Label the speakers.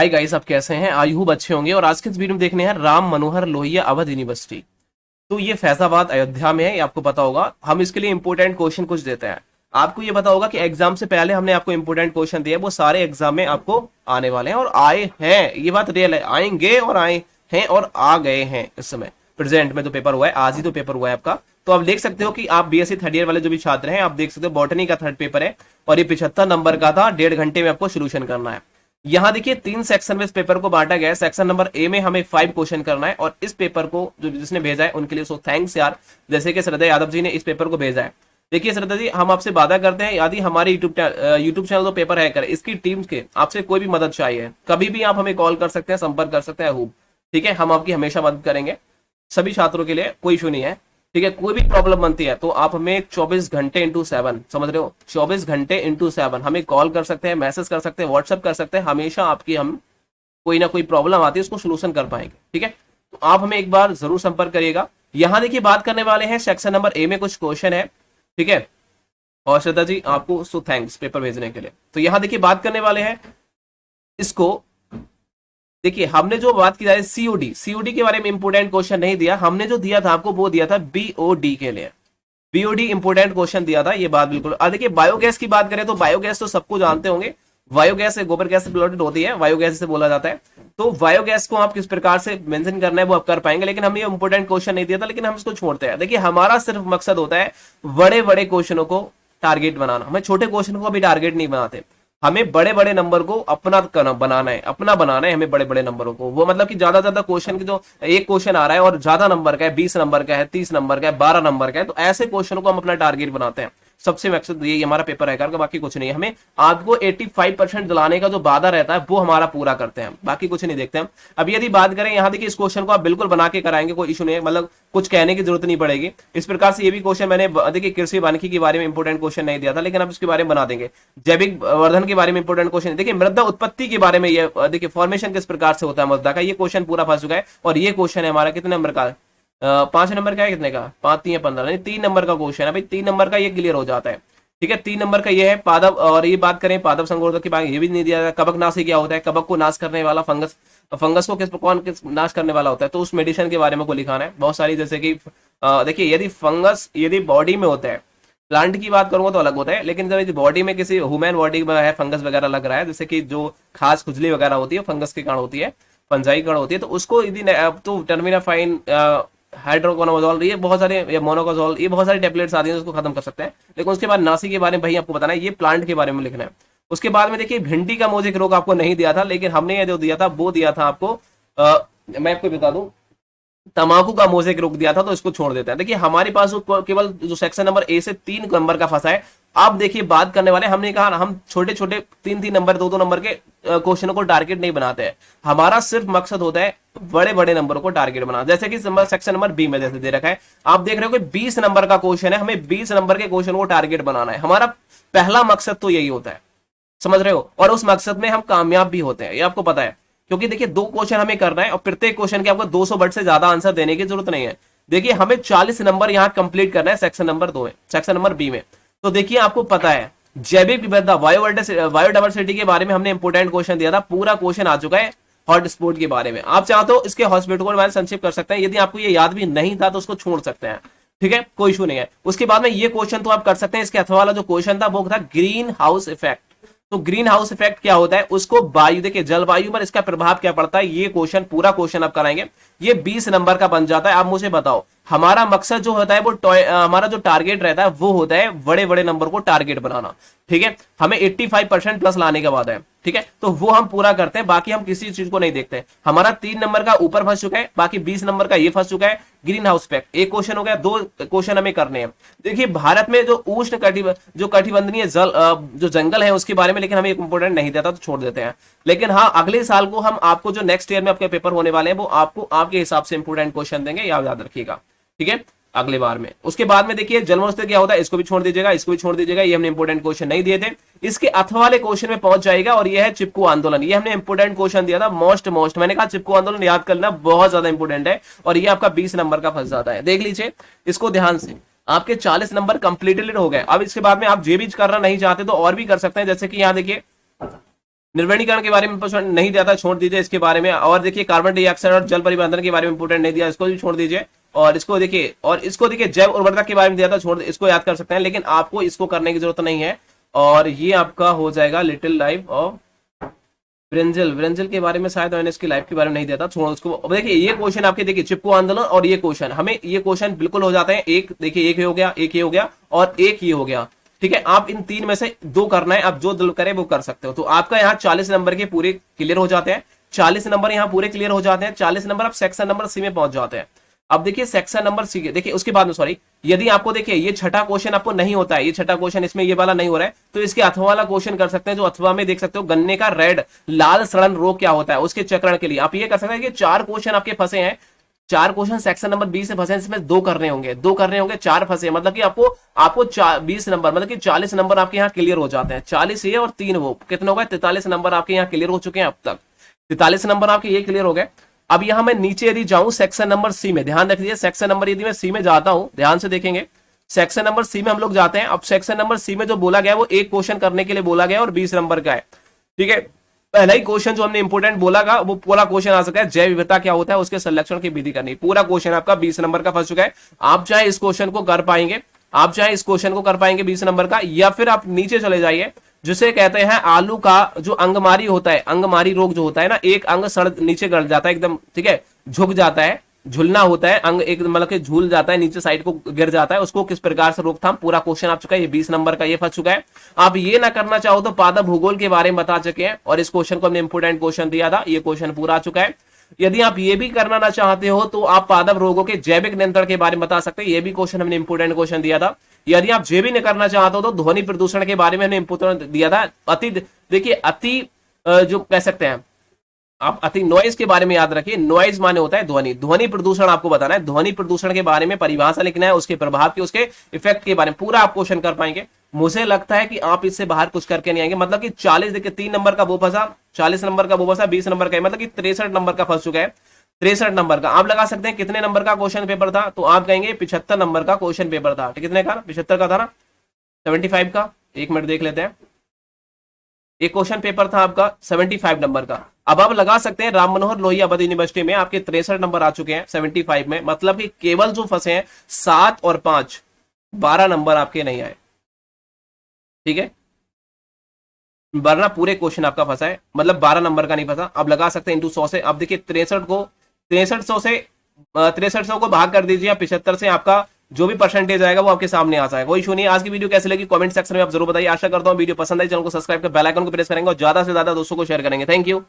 Speaker 1: Hi guys, आप कैसे हैं? आई होप अच्छे होंगे। और आज के इस वीडियो में देखने हैं राम मनोहर लोहिया अवध यूनिवर्सिटी। तो ये फैजाबाद अयोध्या में है, ये आपको पता होगा। हम इसके लिए इंपोर्टेंट क्वेश्चन कुछ देते हैं। आपको ये पता होगा कि एग्जाम से पहले हमने आपको इंपोर्टेंट क्वेश्चन दिए, वो सारे एग्जाम में आपको आने वाले हैं और आए हैं। ये बात रियल है, आएंगे और आए हैं और आ गए हैं। इस समय प्रेजेंट में जो पेपर हुआ है, आज ही तो पेपर हुआ है आपका। तो आप देख सकते हो कि आप बीएससी थर्ड ईयर वाले जो भी छात्र हैं, आप देख सकते हो बॉटनी का थर्ड पेपर है और ये 75 नंबर का था। 1.5 घंटे में आपको सोल्यूशन करना है। यहाँ देखिए 3 सेक्शन में इस पेपर को बांटा गया है। सेक्शन नंबर ए में हमें 5 क्वेश्चन करना है और इस पेपर को जो जिसने भेजा है उनके लिए सो थैंक्स यार, जैसे कि श्रद्धा यादव जी ने इस पेपर को भेजा है। देखिए श्रद्धा जी, हम आपसे वादा करते हैं, यदि हमारे यूट्यूब चैनल जो पेपर है कर इसकी टीम के आपसे कोई भी मदद चाहिए, कभी भी आप हमें कॉल कर सकते हैं, संपर्क कर सकते हैं। ठीक है, हम आपकी हमेशा मदद करेंगे। सभी छात्रों के लिए कोई इशू नहीं है। ठीक है, कोई भी प्रॉब्लम बनती है तो आप हमें 24 घंटे इंटू 7, समझ रहे हो, 24 घंटे इंटू 7 हमें कॉल कर सकते हैं, मैसेज कर सकते हैं, व्हाट्सएप कर सकते हैं। हमेशा आपकी हम कोई ना कोई प्रॉब्लम आती है उसको सोल्यूशन कर पाएंगे। ठीक है, तो आप हमें एक बार जरूर संपर्क करिएगा। यहाँ देखिए बात करने वाले हैं सेक्शन नंबर ए में कुछ क्वेश्चन है। ठीक है, और श्रद्धा जी आपको सो थैंक्स पेपर भेजने के लिए। तो यहाँ देखिए बात करने वाले हैं इसको। देखिए हमने जो बात की जाए सीओडी के बारे में इंपोर्टेंट क्वेश्चन नहीं दिया, हमने जो दिया था आपको वो दिया था बीओडी के लिए। बीओडी इंपोर्टेंट क्वेश्चन दिया था, ये बात बिल्कुल। और देखिए बायोगैस की बात करें तो बायोगैस तो सबको जानते होंगे। बायोगैस से गोबर गैस से प्लॉटेड होती है, बायोगैस से बोला जाता है। तो बायोगैस को आप किस प्रकार से मेंशन करना है वो आप कर पाएंगे, लेकिन हमने ये इंपोर्टेंट क्वेश्चन नहीं दिया था, लेकिन हम इसको छोड़ते हैं। देखिए हमारा सिर्फ मकसद होता है बड़े बड़े क्वेश्चनों को टारगेट बनाना, हमें छोटे क्वेश्चन को अभी टारगेट नहीं बनाते। हमें बड़े बड़े नंबर को अपना बनाना है, अपना बनाना है हमें बड़े बड़े नंबरों को। वो मतलब कि ज्यादा ज्यादा क्वेश्चन की, जो एक क्वेश्चन आ रहा है और ज्यादा नंबर का है, 20 नंबर का है, 30 नंबर का है, 12 नंबर का है, तो ऐसे क्वेश्चन को हम अपना टारगेट बनाते हैं। सबसे मकसद यही हमारा पेपर है का, बाकी कुछ नहीं है। हमें आपको 85% दिलाने का जो वादा रहता है वो हमारा पूरा करते हैं, बाकी कुछ नहीं देखते हम। अब यदि बात करें यहाँ देखिए, इस क्वेश्चन को आप बिल्कुल बना के कराएंगे, कोई इशू नहीं है, मतलब कुछ कहने की जरूरत नहीं पड़ेगी। इस प्रकार से ये भी क्वेश्चन मैंने देखिए कृषि वानिकी के बारे में इंपोर्टेंट क्वेश्चन नहीं दिया था, लेकिन अब इसके बारे में बना देंगे। जैविक वर्धन के बारे में इंपोर्टेंट क्वेश्चन, देखिए मृदा उत्पत्ति के बारे में, ये देखिए फॉर्मेशन किस प्रकार से होता है मृदा का, ये क्वेश्चन पूरा फंस चुका है। और ये क्वेश्चन है हमारा कितने नंबर का, 5 नंबर का है, कितने का, 5 3 15 नहीं, 3 नंबर का क्वेश्चन है भाई। 3 नंबर का ये क्लियर हो जाता है। ठीक है, 3 नंबर का ये है पादप। और ये बात करें पादप संवर्धक की बात, ये भी नहीं दिया जाता। कवकनाशी क्या होता है, कवक को नाश करने वाला फंगस, फंगस को किस नाश करने वाला होता है, तो उस मेडिसिन के बारे में को लिखाना है। बहुत सारी, जैसे कि देखिए यदि फंगस यदि बॉडी में होता है, प्लांट की बात करूंगा तो अलग होता है, लेकिन जब बॉडी में किसी ह्यूमन बॉडी में है फंगस वगैरह लग रहा है, जैसे कि जो खास खुजली वगैरह होती है फंगस के कारण होती है, फंजाई कारण होती है, तो उसको यदि तो टर्मिनाफाइन, हाइड्रोकोनाजोल, ये बहुत सारे, ये मोनोकोजोल, ये बहुत सारी टैबलेट्स आती हैं, उसको खत्म कर सकते हैं। लेकिन उसके बाद नासी के बारे में भाई आपको बताना है, ये प्लांट के बारे में लिखना है। उसके बाद में देखिए भिंडी का मोजेक रोग आपको नहीं दिया था, लेकिन हमने ये जो दिया था वो दिया था आपको, मैं आपको बता दूं, तंबाकू का मोजेक रोक दिया था, तो इसको छोड़ देते हैं। देखिए हमारे पास केवल जो सेक्शन नंबर ए से 3 नंबर का फंसा है। आप देखिए बात करने वाले, हमने कहा हम छोटे छोटे 3 नंबर 2 नंबर के क्वेश्चनों को टारगेट नहीं बनाते हैं। हमारा सिर्फ मकसद होता है बड़े बड़े नंबरों को टारगेट बनाना। जैसे कि सेक्शन नंबर बी में जैसे दे रखा है, आप देख रहे हो कि 20 नंबर का क्वेश्चन है, हमें 20 नंबर के क्वेश्चन को टारगेट बनाना है। हमारा पहला मकसद तो यही होता है, समझ रहे हो, और उस मकसद में हम कामयाब भी होते हैं, ये आपको पता है। क्योंकि देखिए 2 क्वेश्चन हमें करना है और प्रत्येक क्वेश्चन के आपको 200 वर्ड से ज्यादा आंसर देने की जरूरत नहीं है। देखिए हमें 40 नंबर यहाँ कंप्लीट करना है सेक्शन नंबर 2 में, सेक्शन नंबर बी में। तो देखिए आपको पता है जैविक विविधता, बायोडाइवर्सिटी के बारे में हमने इंपोर्टेंट क्वेश्चन दिया था, पूरा क्वेश्चन आ चुका है हॉटस्पॉट के बारे में। आप चाहते हो इसके हॉस्पिटल को संक्षिप्त कर सकते हैं, यदि आपको ये याद भी नहीं था तो उसको छोड़ सकते हैं। ठीक है, कोई इशू नहीं है। उसके बाद में ये क्वेश्चन तो आप कर सकते हैं। इसके अथवा वाला जो क्वेश्चन था वो था ग्रीन हाउस इफेक्ट। तो ग्रीन हाउस इफेक्ट क्या होता है, उसको वायु, देखिए जलवायु पर इसका प्रभाव क्या पड़ता है, ये क्वेश्चन पूरा क्वेश्चन आप कराएंगे। ये 20 नंबर का बन जाता है। आप मुझे बताओ, हमारा मकसद जो होता है वो हमारा जो टारगेट रहता है वो होता है बड़े बड़े नंबर को टारगेट बनाना। ठीक है, हमें 85% प्लस लाने का वादा है। ठीक है, तो वो हम पूरा करते हैं, बाकी हम किसी चीज को नहीं देखते। हमारा 3 नंबर का ऊपर फंस चुका है, बाकी 20 नंबर का ये फंस चुका है। ग्रीन हाउस इफेक्ट एक क्वेश्चन हो गया, 2 क्वेश्चन हमें करने हैं। देखिए भारत में जो उष्ण कटिबंधीय जल जो जंगल है उसके बारे में, लेकिन हमें इंपोर्टेंट नहीं देता तो छोड़ देते हैं। लेकिन हाँ, अगले साल को हम आपको जो नेक्स्ट ईयर में आपके पेपर होने वाले हैं वो आपको आपके हिसाब से इंपोर्टेंट क्वेश्चन देंगे, याद रखिएगा। ठीक है, अगले बार में। उसके बाद में देखिए जलमोत्सव क्या होता है, इसको भी छोड़ दीजिएगा, इसको भी छोड़ दीजिएगा, ये हमने इंपोर्टेंट क्वेश्चन नहीं दिए थे। इसके अथवा वाले क्वेश्चन में पहुंच जाएगा, और ये है चिपकू आंदोलन। ये हमने इंपोर्टेंट क्वेश्चन दिया था, मोस्ट मैंने कहा चिपकू आंदोलन याद करना बहुत ज्यादा इंपोर्टेंट है, और ये आपका 20 नंबर का फंस जाता है। देख लीजिए इसको ध्यान से, आपके 40 नंबर कंप्लीटेड हो गए। अब इसके बाद में आप जे भी करना नहीं चाहते तो और भी कर सकते हैं। जैसे कि यहाँ देखिए निर्वनीकरण के बारे में नहीं दिया था, छोड़ दीजिए इसके बारे में। और देखिए कार्बन डाइऑक्साइड और जल परिवर्तन के बारे में इंपोर्टेंट नहीं दिया, इसको भी छोड़ दीजिए। और इसको देखिए जैव उर्वरता के बारे में दिया था, छोड़ इसको याद कर सकते हैं, लेकिन आपको इसको करने की जरूरत नहीं है। और ये आपका हो जाएगा लिटिल लाइफ ऑफ ब्रेंजल के बारे में शायद मैंने इसकी लाइफ के बारे में नहीं दिया था, छोड़ो उसको। अब देखिए ये क्वेश्चन आपके, देखिए चिपको आंदोलन और ये क्वेश्चन, हमें ये क्वेश्चन बिल्कुल हो जाते हैं। एक देखिए, एक ये हो गया, एक ये हो गया और एक ये हो गया, ठीक है। आप इन तीन में से दो करना है, आप जो दिल करे वो कर सकते हो। तो आपका यहाँ 40 नंबर के पूरे क्लियर हो जाते हैं, 40 नंबर यहाँ पूरे क्लियर हो जाते हैं, 40 नंबर आप सेक्शन नंबर सी में पहुंच जाते हैं। अब देखिए सेक्शन नंबर सी, देखिए उसके बाद में सॉरी, यदि आपको देखिए ये छठा क्वेश्चन आपको नहीं होता है, ये छठा क्वेश्चन इसमें ये वाला नहीं हो रहा है, तो इसके अथवा वाला क्वेश्चन कर सकते हैं, जो अथवा में देख सकते हो गन्ने का रेड लाल सड़न रोग क्या होता है, उसके चक्रण के लिए आप ये कर सकते हैं कि 4 क्वेश्चन आपके फंसे हैं, 4 क्वेश्चन सेक्शन नंबर 20 से फंसे, इसमें 2 करने होंगे, 4 फंसे, मतलब कि आपको 20 नंबर, मतलब कि 40 नंबर आपके यहाँ क्लियर हो जाते हैं। 40 ये और 3 वो, कितने हो गए? 43 नंबर आपके यहाँ क्लियर हो चुके हैं अब तक, 43 नंबर आपके ये क्लियर हो गए। अब यहां मैं नीचे यदि जाऊं सेक्शन नंबर सी में, ध्यान रखिए सेक्शन नंबर यदि मैं सी में जाता हूं, ध्यान से देखेंगे, सेक्शन नंबर सी में हम लोग जाते हैं। अब सेक्शन नंबर सी में जो बोला गया वो एक क्वेश्चन करने के लिए बोला गया और 20 नंबर का है, ठीक है। पहला ही क्वेश्चन जो हमने इंपोर्टेंट बोला था वो पूरा क्वेश्चन आ सका है, जैव विविधता क्या होता है, उसके संरक्षण की विधि करनी, पूरा क्वेश्चन आपका 20 नंबर का फंस चुका है। आप चाहे इस क्वेश्चन को कर पाएंगे, 20 नंबर का, या फिर आप नीचे चले जाइए, जिसे कहते हैं आलू का जो अंगमारी होता है, अंगमारी रोग जो होता है ना, एक अंग सड़ नीचे गड़ जाता है एकदम, ठीक है, झुक जाता है, झुलना होता है अंग, एक मतलब कि झूल जाता है, नीचे साइड को गिर जाता है, उसको किस प्रकार से रोकथाम, पूरा क्वेश्चन आ चुका है, ये 20 नंबर का ये फंस चुका है। आप ये ना करना चाहो तो पादप भूगोल के बारे में बता चुके हैं, और इस क्वेश्चन को हमने इंपोर्टेंट क्वेश्चन दिया था, ये क्वेश्चन पूरा आ चुका है। यदि आप ये भी करना ना चाहते हो तो आप पादप रोगों के जैविक नियंत्रण के बारे में बता सकते हैं, ये भी क्वेश्चन हमने इंपोर्टेंट क्वेश्चन दिया था। यदि आप ये भी नहीं करना चाहते हो तो ध्वनि प्रदूषण के बारे में हमने इंपोर्टेंट दिया था। देखिए अति जो कह सकते हैं आप, अति नॉइज के बारे में याद रखिए, नॉइज माने होता है ध्वनि, ध्वनि प्रदूषण आपको बताना है, ध्वनि प्रदूषण के बारे में परिभाषा लिखना है, उसके प्रभाव की, उसके इफेक्ट के बारे में पूरा आप क्वेश्चन कर पाएंगे। मुझे लगता है कि आप इससे बाहर कुछ करके नहीं आएंगे, मतलब कि 40 देखिए 3 नंबर का वो फंसा, 40 नंबर का वो फंसा, 20 नंबर का, मतलब कि 63 नंबर का फंस चुका है। 63 नंबर का आप लगा सकते हैं कितने नंबर का क्वेश्चन पेपर था, तो आप कहेंगे 75 नंबर का क्वेश्चन पेपर था। कितने का? 75 का था ना, 75 का, एक मिनट देख लेते हैं। एक क्वेश्चन पेपर था आपका 75 नंबर का। अब आप लगा सकते हैं राम मनोहर लोहिया अवध यूनिवर्सिटी में आपके 63 नंबर आ चुके हैं 75 में, मतलब कि केवल जो फंसे हैं 7 और 5, 12 नंबर आपके नहीं आए, ठीक है, वरना पूरे क्वेश्चन आपका फंसा है, मतलब 12 नंबर का नहीं फंसा। अब लगा सकते हैं इंटू 100 से, अब देखिए 6300 को भाग कर दीजिए 75 से, आपका जो भी परसेंटेज आएगा वो आपके सामने आ जाएगा। कोई इशू नहीं। आज की वीडियो कैसी लगी कमेंट सेक्शन में आप जरूर बताइए। आशा करता हूं वीडियो पसंद आई, चैनल को सब्सक्राइब कर बेल आइकन को प्रेस करेंगे और ज्यादा से ज्यादा दोस्तों को शेयर करेंगे। Thank you.